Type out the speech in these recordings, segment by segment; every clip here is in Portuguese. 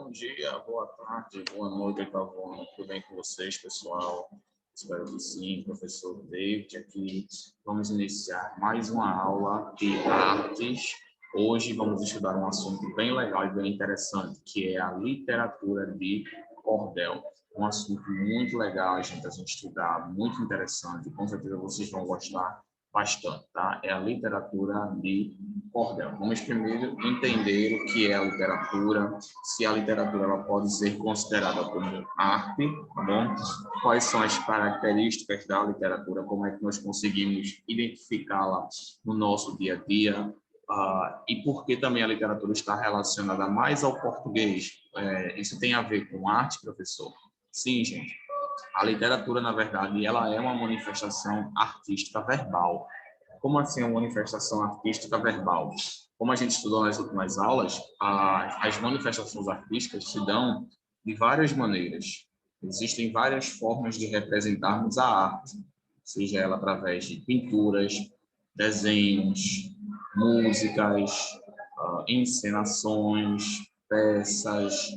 Bom dia, boa tarde, boa noite, Cavona. Tudo bem com vocês, pessoal? Espero que sim, professor David aqui. Vamos iniciar mais uma aula de artes. Hoje vamos estudar um assunto bem legal e bem interessante, que é a literatura de cordel. Um assunto muito legal, gente, a gente estudar, muito interessante. Com certeza vocês vão gostar bastante, tá? É a literatura de cordel. Vamos primeiro entender o que é a literatura, se a literatura ela pode ser considerada como arte, tá bom? Quais são as características da literatura, como é que nós conseguimos identificá-la no nosso dia a dia, e por que também a literatura está relacionada mais ao português. Isso tem a ver com arte, professor? Sim, gente. A literatura, na verdade, ela é uma manifestação artística verbal. Como assim uma manifestação artística verbal? Como a gente estudou nas últimas aulas, as manifestações artísticas se dão de várias maneiras. Existem várias formas de representarmos a arte, seja ela através de pinturas, desenhos, músicas, encenações, peças,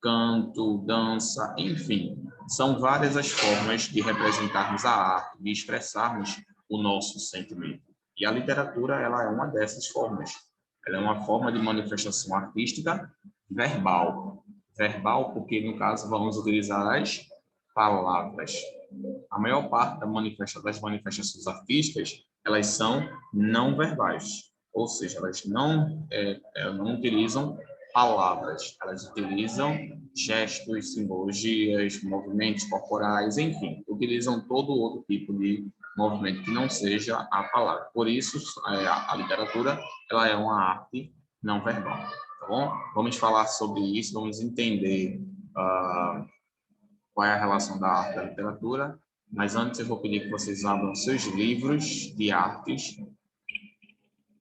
canto, dança, enfim. São várias as formas de representarmos a arte, de expressarmos o nosso sentimento. E a literatura, ela é uma dessas formas. Ela é uma forma de manifestação artística verbal. Verbal porque, no caso, vamos utilizar as palavras. A maior parte das manifestações artísticas, elas são não verbais. Ou seja, elas não utilizam palavras, elas utilizam gestos, simbologias, movimentos corporais, enfim, utilizam todo outro tipo de movimento que não seja a palavra. Por isso, a literatura ela é uma arte não verbal, tá bom? Vamos falar sobre isso, vamos entender qual é a relação da arte e da literatura, mas antes eu vou pedir que vocês abram seus livros de artes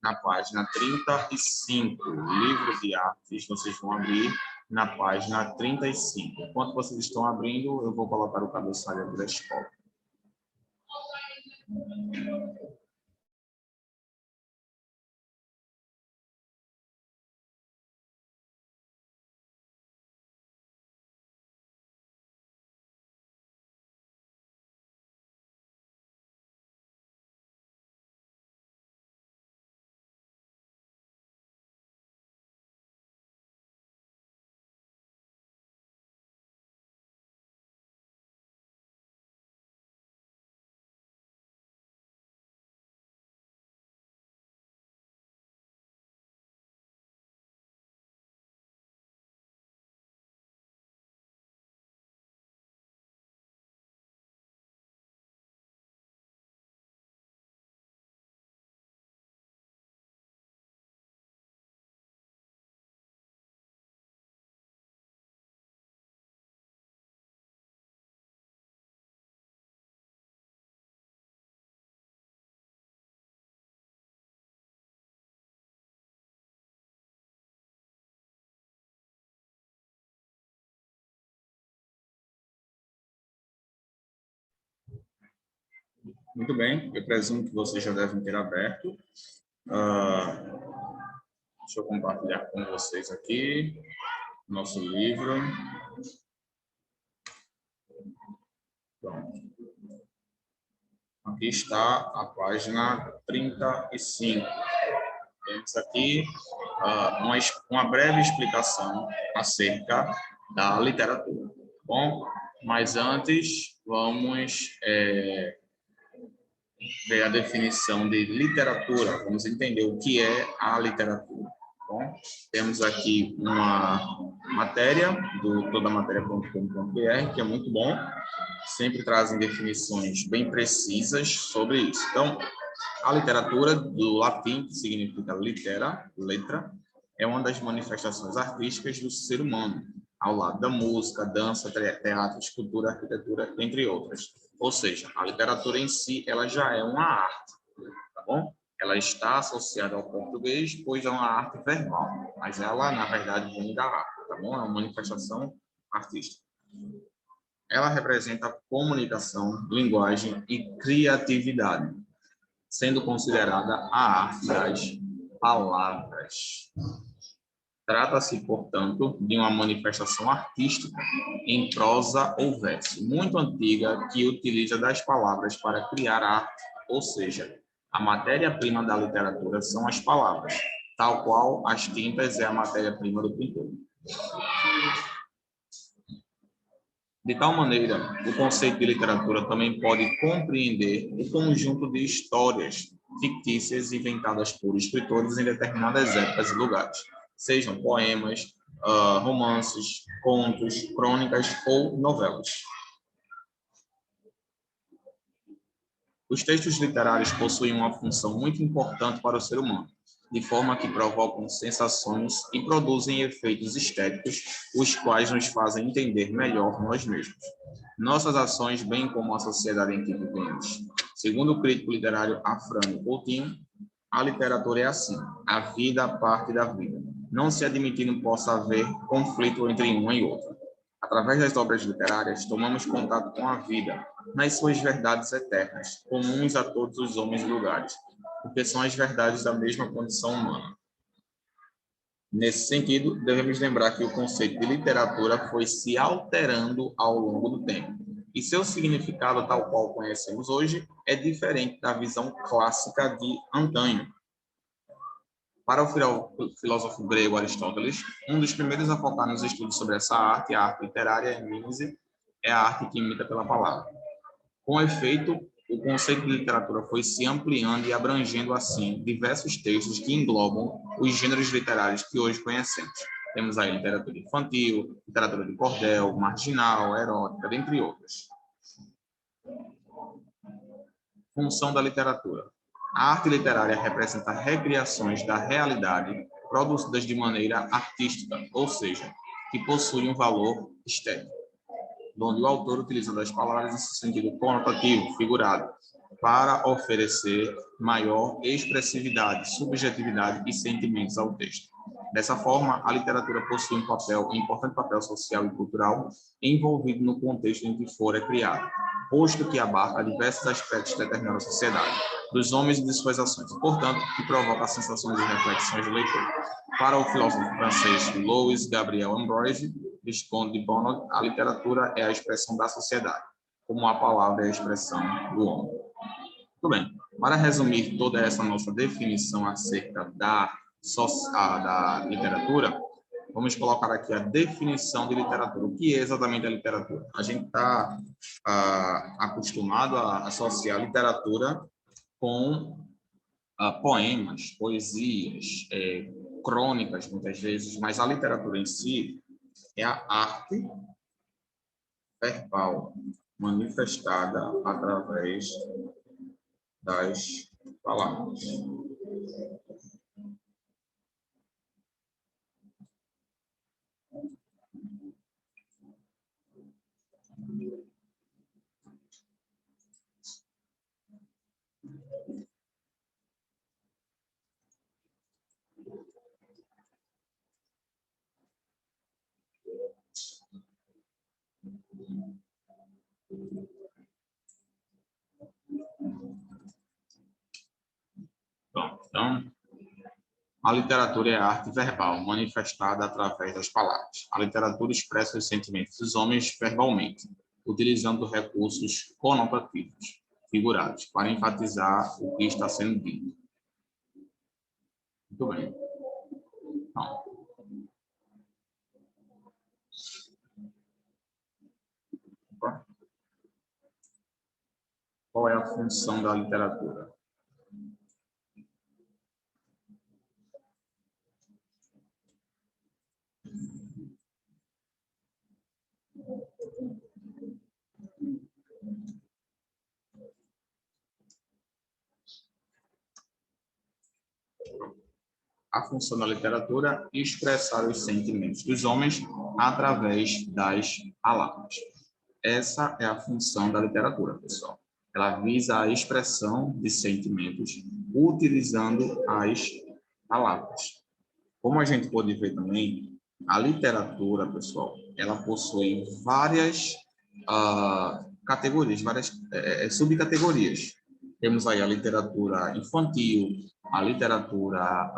na página 35. Livro de artes, vocês vão abrir na página 35. Enquanto vocês estão abrindo, eu vou colocar o cabeçalho da escola. Muito bem, eu presumo que vocês já devem ter aberto. Deixa eu compartilhar com vocês aqui nosso livro. Pronto. Aqui está a página 35. Temos aqui uma breve explicação acerca da literatura. Bom, mas antes vamos ver a definição de literatura. Vamos entender o que é a literatura. Bom, temos aqui uma matéria do todamateria.com.br, que é muito bom. Sempre trazem definições bem precisas sobre isso. Então, a literatura, do latim, que significa letra, é uma das manifestações artísticas do ser humano, ao lado da música, dança, teatro, escultura, arquitetura, entre outras. Ou seja, a literatura em si, ela já é uma arte, tá bom? Ela está associada ao português, pois é uma arte verbal, mas ela, na verdade, vem da arte, tá bom? É uma manifestação artística. Ela representa comunicação, linguagem e criatividade, sendo considerada a arte das palavras. Trata-se, portanto, de uma manifestação artística em prosa ou verso, muito antiga, que utiliza das palavras para criar arte, ou seja, a matéria-prima da literatura são as palavras, tal qual as tintas é a matéria-prima do pintor. De tal maneira, o conceito de literatura também pode compreender o conjunto de histórias fictícias inventadas por escritores em determinadas épocas e lugares, sejam poemas, romances, contos, crônicas ou novelas. Os textos literários possuem uma função muito importante para o ser humano, de forma que provocam sensações e produzem efeitos estéticos, os quais nos fazem entender melhor nós mesmos, nossas ações, bem como a sociedade em que vivemos. Segundo o crítico literário Afrânio Coutinho, a literatura é assim, a vida parte da vida, não se admitindo possa haver conflito entre uma e outra. Através das obras literárias, tomamos contato com a vida, nas suas verdades eternas, comuns a todos os homens e lugares, porque são as verdades da mesma condição humana. Nesse sentido, devemos lembrar que o conceito de literatura foi se alterando ao longo do tempo, e seu significado, tal qual conhecemos hoje, é diferente da visão clássica de antanho. Para o filósofo grego Aristóteles, um dos primeiros a focar nos estudos sobre essa arte, a arte literária, a mimese, é a arte que imita pela palavra. Com efeito, o conceito de literatura foi se ampliando e abrangendo, assim, diversos textos que englobam os gêneros literários que hoje conhecemos. Temos aí literatura infantil, literatura de cordel, marginal, erótica, dentre outras. Função da literatura. A arte literária representa recriações da realidade produzidas de maneira artística, ou seja, que possuem um valor estético, onde o autor utiliza das palavras em seu sentido conotativo, figurado, para oferecer maior expressividade, subjetividade e sentimentos ao texto. Dessa forma, a literatura possui um importante papel social e cultural envolvido no contexto em que for criada, posto que abarca diversos aspectos de determinada sociedade, dos homens e de suas ações, e, portanto, que provoca sensações e reflexões do leitor. Para o filósofo francês Louis Gabriel Ambroise, Visconde de Bonald, a literatura é a expressão da sociedade, como a palavra é a expressão do homem. Muito bem. Para resumir toda essa nossa definição acerca da literatura, vamos colocar aqui a definição de literatura. O que é exatamente a literatura? A gente está acostumado a associar a literatura com poemas, poesias, crônicas, muitas vezes, mas a literatura em si é a arte verbal manifestada através das palavras. Então, a literatura é a arte verbal, manifestada através das palavras. A literatura expressa os sentimentos dos homens verbalmente, utilizando recursos conotativos, figurados, para enfatizar o que está sendo dito. Muito bem. Então, qual é a função da literatura? A função da literatura é expressar os sentimentos dos homens através das palavras. Essa é a função da literatura, pessoal. Ela visa a expressão de sentimentos utilizando as palavras. Como a gente pode ver também, a literatura, pessoal, ela possui várias categorias, várias subcategorias. Temos aí a literatura infantil, a literatura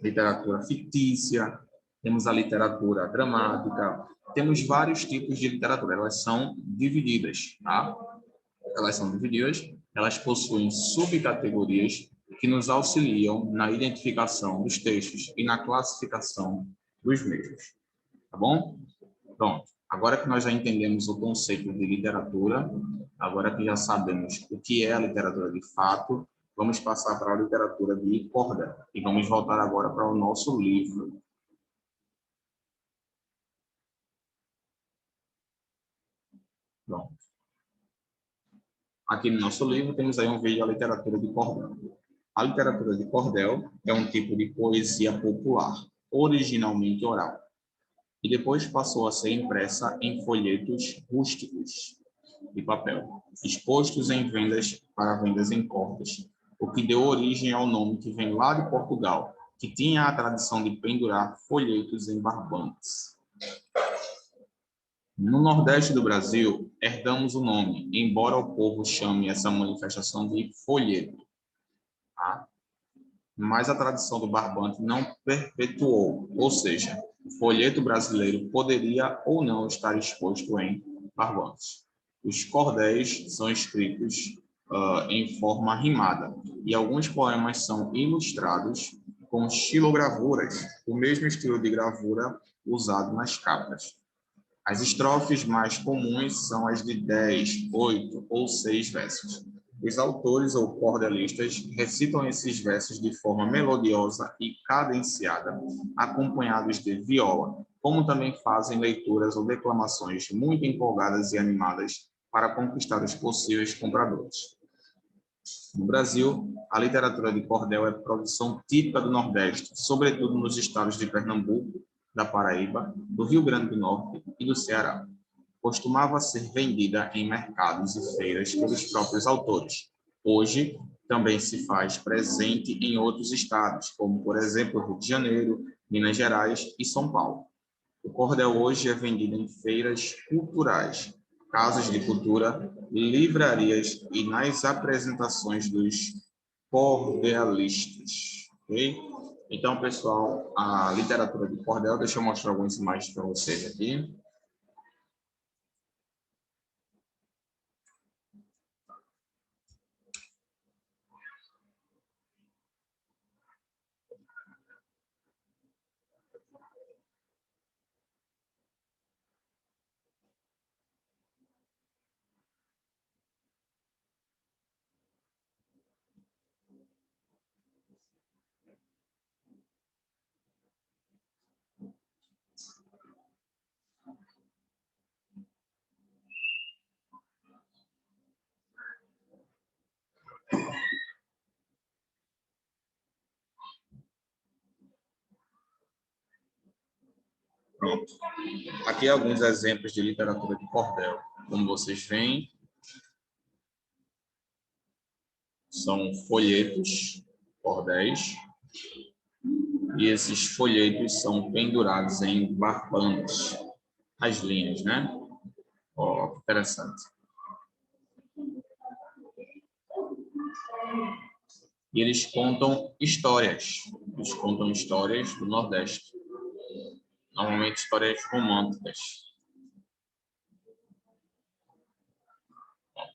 literatura fictícia, temos a literatura dramática, temos vários tipos de literatura, elas são divididas, tá? Elas são divididas, elas possuem subcategorias que nos auxiliam na identificação dos textos e na classificação dos mesmos, tá bom? Pronto. Agora que nós já entendemos o conceito de literatura, agora que já sabemos o que é a literatura de fato, vamos passar para a literatura de cordel. E vamos voltar agora para o nosso livro. Pronto. Aqui no nosso livro temos aí um vídeo da literatura de cordel. A literatura de cordel é um tipo de poesia popular, originalmente oral, e depois passou a ser impressa em folhetos rústicos de papel, expostos em vendas para vendas em cordas, o que deu origem ao nome que vem lá de Portugal, que tinha a tradição de pendurar folhetos em barbantes. No Nordeste do Brasil, herdamos o nome, embora o povo chame essa manifestação de folheto, tá? Mas a tradição do barbante não perpetuou, ou seja, o folheto brasileiro poderia ou não estar exposto em barbantes. Os cordéis são escritos em forma rimada, e alguns poemas são ilustrados com xilogravuras, o mesmo estilo de gravura usado nas capas. As estrofes mais comuns são as de 10, 8 ou 6 versos. Os autores ou cordelistas recitam esses versos de forma melodiosa e cadenciada, acompanhados de viola, como também fazem leituras ou declamações muito empolgadas e animadas para conquistar os possíveis compradores. No Brasil, a literatura de cordel é produção típica do Nordeste, sobretudo nos estados de Pernambuco, da Paraíba, do Rio Grande do Norte e do Ceará. Costumava ser vendida em mercados e feiras pelos próprios autores. Hoje, também se faz presente em outros estados, como, por exemplo, Rio de Janeiro, Minas Gerais e São Paulo. O cordel hoje é vendido em feiras culturais, casas de cultura, livrarias e nas apresentações dos cordelistas. Ok? Então, pessoal, a literatura de cordel, deixa eu mostrar algumas imagens para vocês aqui. Pronto. Aqui alguns exemplos de literatura de cordel. Como vocês veem, são folhetos, cordéis, e esses folhetos são pendurados em barbantes, as linhas, né? Ó, que interessante. E eles contam histórias do Nordeste, normalmente histórias românticas.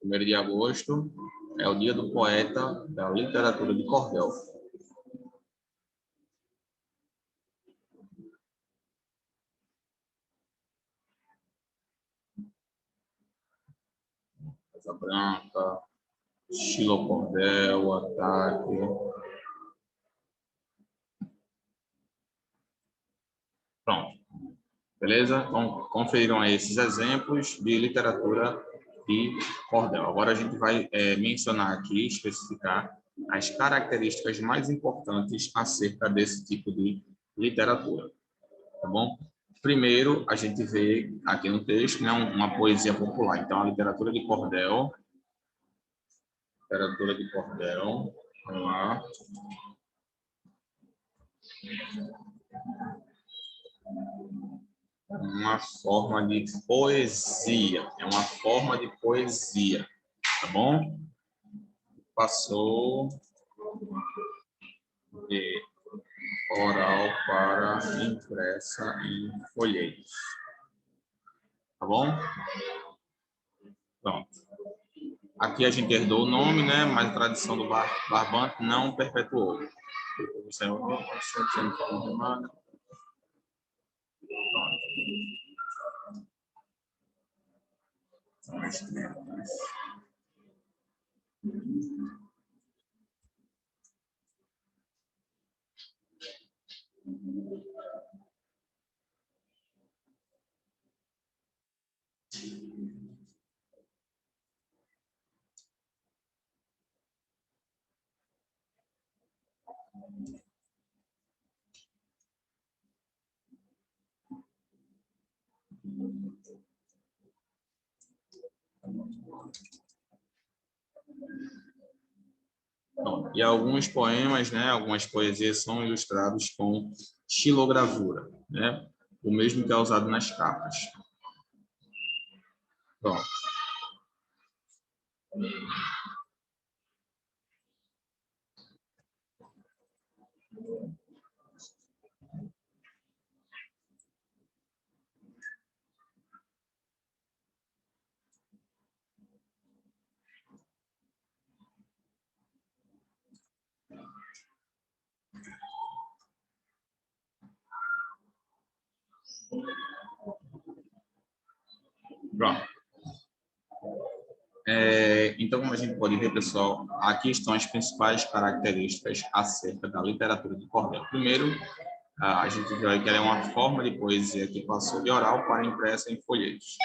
1º de agosto é o dia do poeta da literatura de cordel. Casa Branca, estilo cordel, ataque. Pronto. Beleza? Então, conferiram aí esses exemplos de literatura de cordel. Agora a gente vai mencionar aqui, especificar as características mais importantes acerca desse tipo de literatura. Tá bom? Primeiro, a gente vê aqui no texto, né, uma poesia popular. Então, a literatura de cordel, vamos lá. Uma forma de poesia, é uma forma de poesia, tá bom? Passou. oral para impressa em folhetos. Tá bom? Pronto. Aqui a gente herdou o nome, né? Mas a tradição do barbante não perpetuou. Bom, e alguns poemas, né, algumas poesias são ilustrados com xilogravura, né, o mesmo que é usado nas capas. Pronto. Pronto. Então, como a gente pode ver, pessoal, aqui estão as principais características acerca da literatura de cordel. Primeiro, a gente viu aí que ela é uma forma de poesia que passou de oral para impressa em folhetos.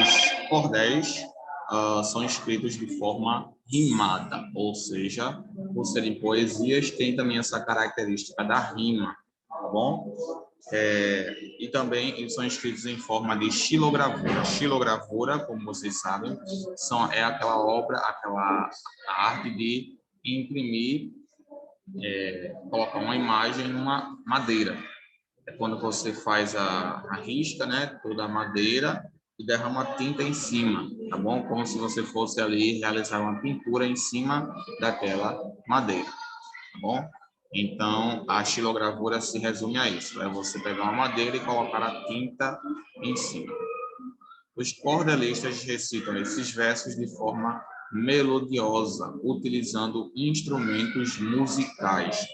Os cordéis são escritos de forma rimada, ou seja, por serem poesias, tem também essa característica da rima, tá bom? E também eles são escritos em forma de xilogravura. Xilogravura, como vocês sabem, é aquela obra, aquela arte de imprimir, colocar uma imagem numa madeira. É quando você faz a risca, né, toda a madeira e derrama tinta em cima, tá bom? Como se você fosse ali realizar uma pintura em cima daquela madeira, tá bom? Então, a xilogravura se resume a isso, é você pegar uma madeira e colocar a tinta em cima. Os cordelistas recitam esses versos de forma melodiosa, utilizando instrumentos musicais.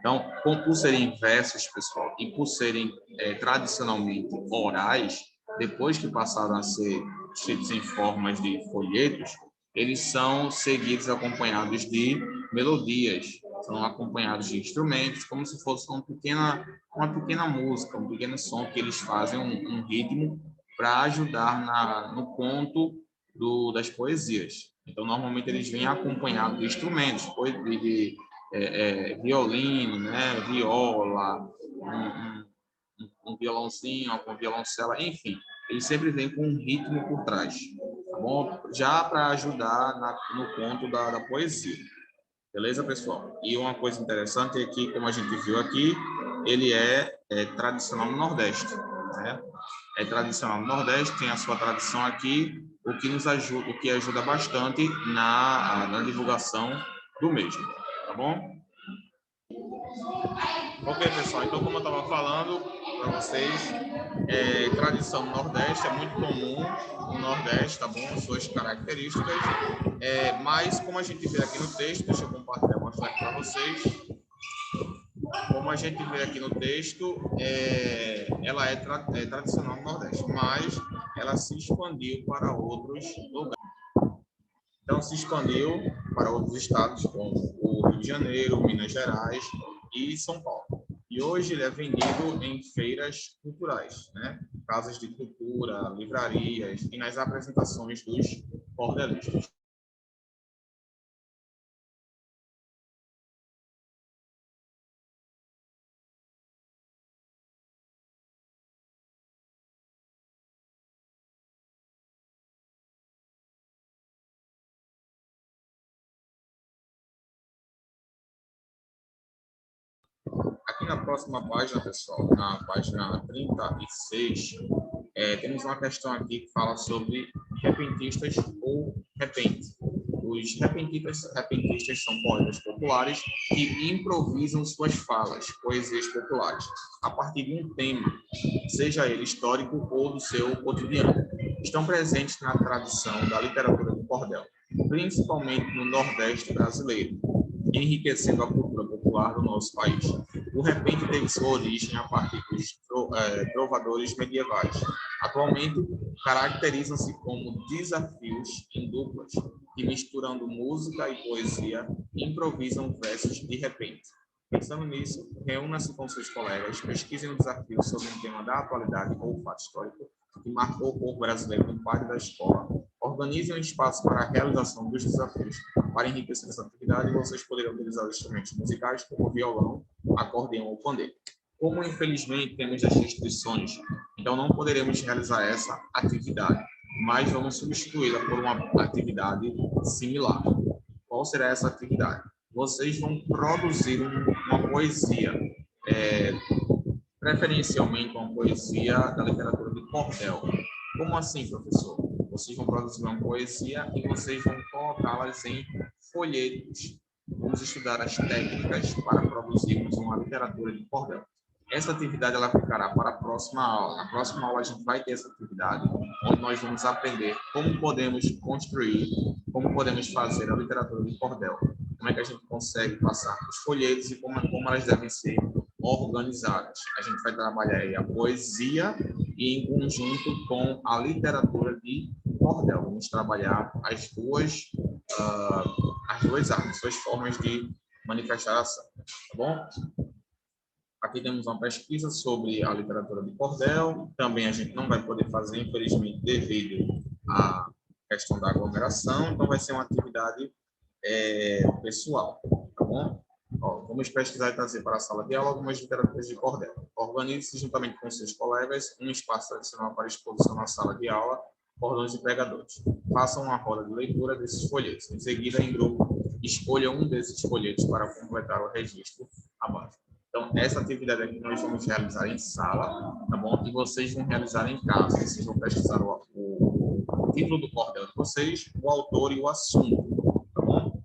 Então, por serem versos, pessoal, e por serem tradicionalmente orais, depois que passaram a ser escritos em formas de folhetos, eles são seguidos acompanhados de melodias, são acompanhados de instrumentos, como se fosse uma pequena música, um pequeno som que eles fazem, um ritmo para ajudar no conto das poesias. Então, normalmente, eles vêm acompanhados de instrumentos, de violino, né, viola, um violãozinho, uma violoncela, enfim. Eles sempre vêm com um ritmo por trás, tá bom? Já para ajudar no conto da poesia. Beleza, pessoal? E uma coisa interessante é que, como a gente viu aqui, ele é tradicional no Nordeste, né? É tradicional no Nordeste, tem a sua tradição aqui, o que ajuda bastante na divulgação do mesmo, tá bom? Ok, pessoal, então como eu estava falando para vocês, tradição no Nordeste é muito comum no Nordeste, tá bom? Suas características, mas como a gente vê aqui no texto, deixa eu compartilhar uma slide para vocês. Como a gente vê aqui no texto, ela é tradicional no Nordeste, mas ela se expandiu para outros lugares. Então, se expandiu para outros estados, como o Rio de Janeiro, Minas Gerais e São Paulo. E hoje ele é vendido em feiras culturais, né? Casas de cultura, livrarias e nas apresentações dos cordelistas. Aqui na próxima página, pessoal, na página 36, temos uma questão aqui que fala sobre repentistas ou repente. Os repentistas são poetas populares que improvisam suas falas, poesias populares, a partir de um tema, seja ele histórico ou do seu cotidiano. Estão presentes na tradição da literatura do cordel, principalmente no Nordeste brasileiro, enriquecendo a cultura popular do nosso país. O repente teve sua origem a partir dos trovadores medievais. Atualmente, caracterizam-se como desafios em duplas, que misturando música e poesia, improvisam versos de repente. Pensando nisso, reúna-se com seus colegas, pesquisem um desafio sobre um tema da atualidade ou fato histórico que marcou o povo brasileiro no pátio da escola. Organizem um espaço para a realização dos desafios. Para enriquecer essa atividade, vocês poderão utilizar os instrumentos musicais como violão, acordeão ou pandeiro. Como, infelizmente, temos as restrições, então não poderemos realizar essa atividade, mas vamos substituí-la por uma atividade similar. Qual será essa atividade? Vocês vão produzir uma poesia, preferencialmente uma poesia da literatura de cordel. Como assim, professor? Vocês vão produzir uma poesia e vocês vão colocá-las em folhetos. Vamos estudar as técnicas para produzirmos uma literatura de cordel. Essa atividade ela ficará para a próxima aula. Na próxima aula a gente vai ter essa atividade, onde nós vamos aprender como podemos construir, como podemos fazer a literatura de cordel. Como é que a gente consegue passar os folhetos e como elas devem ser organizadas. A gente vai trabalhar aí a poesia e em conjunto com a literatura de cordel. Vamos trabalhar as duas artes, suas formas de manifestação, tá bom? Aqui temos uma pesquisa sobre a literatura de cordel. Também a gente não vai poder fazer, infelizmente, devido à questão da aglomeração. Então, vai ser uma atividade pessoal, tá bom? Vamos pesquisar e trazer para a sala de aula algumas literaturas de cordel. Organize-se juntamente com seus colegas um espaço tradicional para exposição na sala de aula, cordões e pregadores. Façam uma roda de leitura desses folhetos. Em seguida, em grupo, escolha um desses folhetos para completar o registro abaixo. Então, essa atividade aqui nós vamos realizar em sala, tá bom? E vocês vão realizar em casa. Vocês vão pesquisar o título do cordel de vocês, o autor e o assunto, tá bom?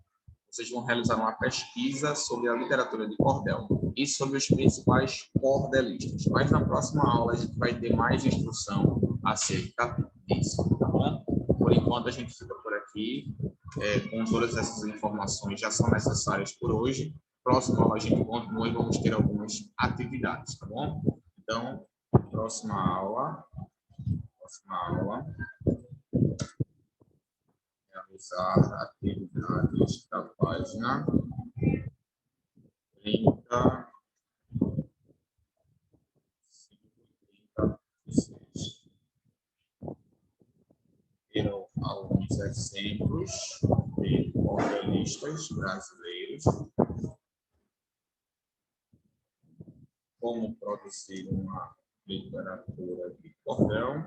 Vocês vão realizar uma pesquisa sobre a literatura de cordel e sobre os principais cordelistas. Mas na próxima aula a gente vai ter mais instrução acerca disso, tá bom? Por enquanto a gente fica por aqui, com todas essas informações já são necessárias por hoje. Próxima aula a gente continua e vamos ter algumas atividades, tá bom? Então, próxima aula, realizar atividades da página 36. Terão alguns exemplos de cordelistas brasileiros, como produzir uma literatura de cordel,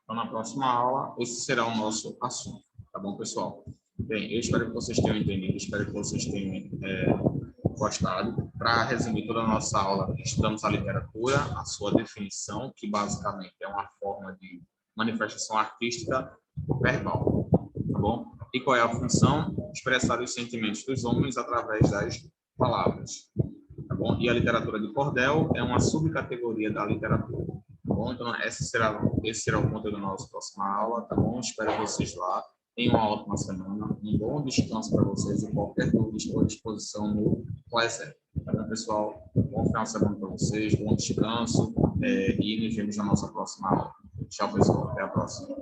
então, na próxima aula, esse será o nosso assunto, tá bom, pessoal? Bem, eu espero que vocês tenham entendido, espero que vocês tenham gostado. Para resumir toda a nossa aula, estudamos a literatura, a sua definição, que basicamente é uma forma de manifestação artística verbal, tá bom? E qual é a função? Expressar os sentimentos dos homens através das palavras, tá bom? E a literatura de cordel é uma subcategoria da literatura, tá bom? Então, esse será o conteúdo da nossa próxima aula, tá bom? Espero vocês lá. Tenham uma ótima semana, um bom descanso para vocês e qualquer dúvida estou à disposição no Classroom. Tá bom, pessoal? Bom final de semana para vocês, bom descanso e nos vemos na nossa próxima aula. Tchau, pessoal. Até a próxima.